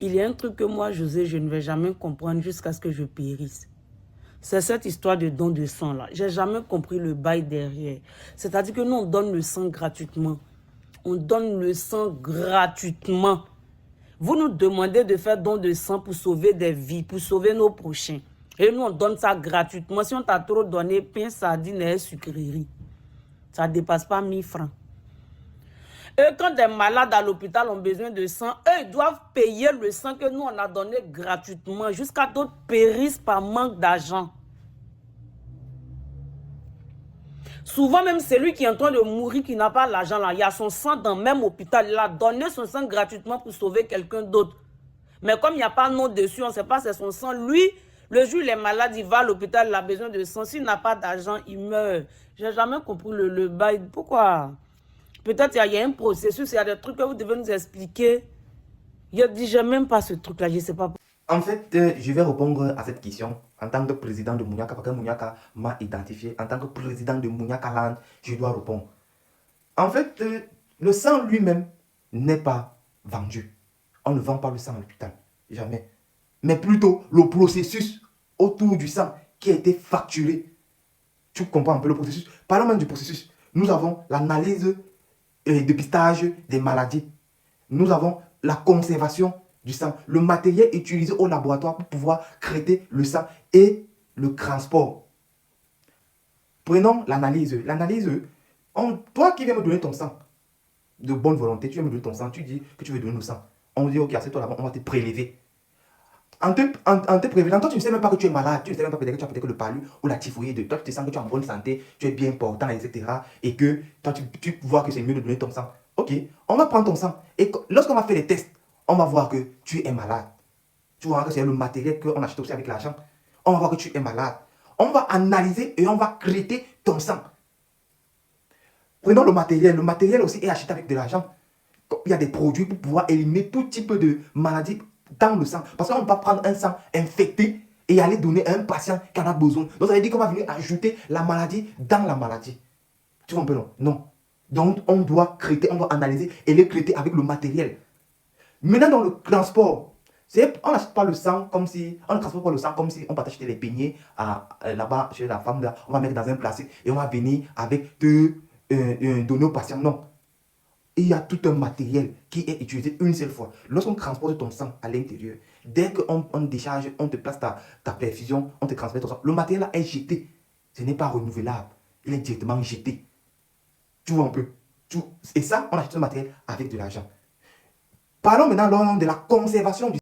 Il y a un truc que moi, José, je ne vais jamais comprendre jusqu'à ce que je périsse. C'est cette histoire de don de sang là. J'ai jamais compris le bail derrière. C'est-à-dire que nous, on donne le sang gratuitement. On donne le sang gratuitement. Vous nous demandez de faire don de sang pour sauver des vies, pour sauver nos prochains. Et nous, on donne ça gratuitement. Si on t'a trop donné, pain, sardine et sucrerie, ça ne dépasse pas 1000 francs. Et quand des malades à l'hôpital ont besoin de sang, eux, ils doivent payer le sang que nous, on a donné gratuitement, jusqu'à d'autres périssent par manque d'argent. Souvent, même celui qui est en train de mourir, qui n'a pas l'argent, là, il y a son sang dans le même hôpital. Il a donné son sang gratuitement pour sauver quelqu'un d'autre. Mais comme il n'y a pas de nom dessus, on ne sait pas c'est son sang. Lui, le jour où il est malade, il va à l'hôpital, il a besoin de sang. S'il n'a pas d'argent, il meurt. Je n'ai jamais compris le bail. Pourquoi? Peut-être il y a un processus, il y a des trucs que vous devez nous expliquer. Je ne dis même pas ce truc-là, je ne sais pas. En fait, je vais répondre à cette question en tant que président de Mouniaka, parce que Mouniaka m'a identifié. En tant que président de Mouniaka Land, je dois répondre. En fait, le sang lui-même n'est pas vendu. On ne vend pas le sang à l'hôpital, jamais. Mais plutôt le processus autour du sang qui a été facturé. Tu comprends un peu le processus? Parlons même du processus. Nous avons l'analyse et le dépistage des maladies. Nous avons la conservation du sang, le matériel utilisé au laboratoire pour pouvoir traiter le sang et le transport. Prenons l'analyse. L'analyse, toi qui viens me donner ton sang, de bonne volonté, tu viens me donner ton sang, tu dis que tu veux donner le sang. On dit, ok, assieds-toi là-bas, on va te prélever. En te prévenant, toi tu ne sais même pas que tu es malade, tu ne sais même pas peut-être que tu as peut-être le palu ou la typhoïde. Toi tu te sens que tu es en bonne santé, tu es bien portant, etc. Et que toi tu vois que c'est mieux de donner ton sang. Ok, on va prendre ton sang. Et lorsqu'on va faire les tests, on va voir que tu es malade. Tu vois que c'est le matériel qu'on achète aussi avec l'argent. On va voir que tu es malade. On va analyser et on va traiter ton sang. Prenons le matériel. Le matériel aussi est acheté avec de l'argent. Il y a des produits pour pouvoir éliminer tout type de maladie dans le sang. Parce qu'on ne peut pas prendre un sang infecté et aller donner à un patient qui en a besoin. Donc ça veut dire qu'on va venir ajouter la maladie dans la maladie. Tu comprends? Non. Non. Donc on doit traiter, on doit analyser et les traiter avec le matériel. Maintenant dans le transport, on n'achète pas le sang comme si, on ne transporte pas le sang comme si on partait acheter les beignets là-bas chez la femme, là, on va mettre dans un plastique et on va venir avec donner au patient. Non. Il y a tout un matériel qui est utilisé une seule fois. Lorsqu'on transporte ton sang à l'intérieur, dès qu'on décharge, on te place ta perfusion, on te transmet ton sang, le matériel là est jeté. Ce n'est pas renouvelable. Il est directement jeté. Tu vois un peu. Et ça, on achète ce matériel avec de l'argent. Parlons maintenant de la conservation du